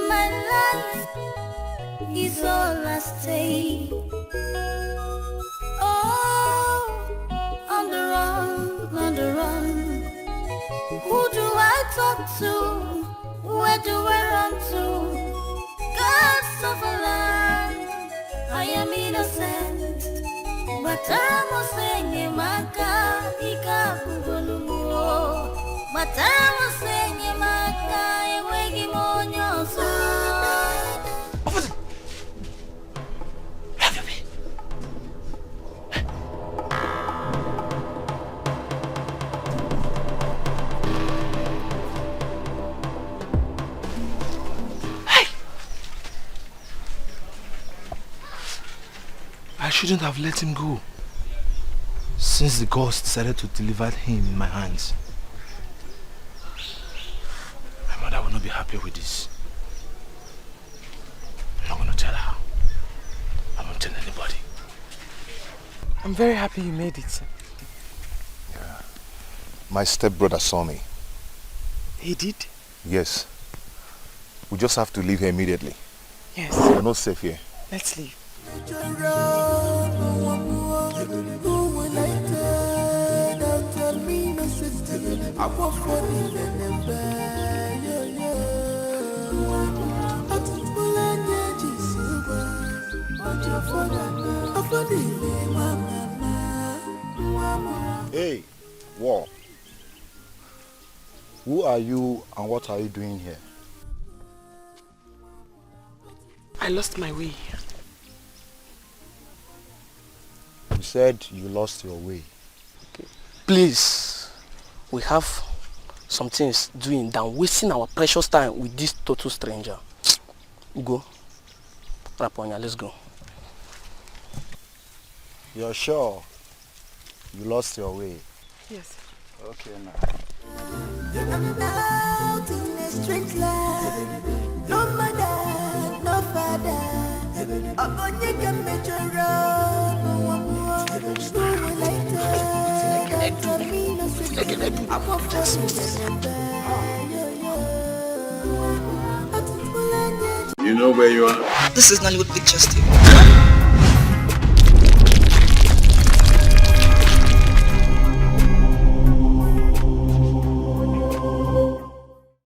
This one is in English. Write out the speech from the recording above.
My life is all I stay. Oh, on the run, on the run. Who do I talk to? Where do I run to? Gods of a land, I am innocent, but I'm saying maka ika kugolumo. But I'm saying maka ewegi monyo so. I shouldn't have let him go, since the gods decided to deliver him in my hands. My mother will not be happy with this. I'm not going to tell her. I won't tell anybody. I'm very happy you made it. Yeah. My stepbrother saw me. He did? Yes. We just have to leave here immediately. Yes. We're not safe here. Let's leave. Hey, War. Who are you and what are you doing here? I lost my way. You said you lost your way. Okay. Please, we have some things doing than wasting our precious time with this total stranger. Go. Raponya, let's go. You're sure you lost your way? Yes. Okay, now. I'm out in a strange land. No mother, no father. I'm on your major road. No one more. School later. You know where you are? This is Nollywood Pictures TV.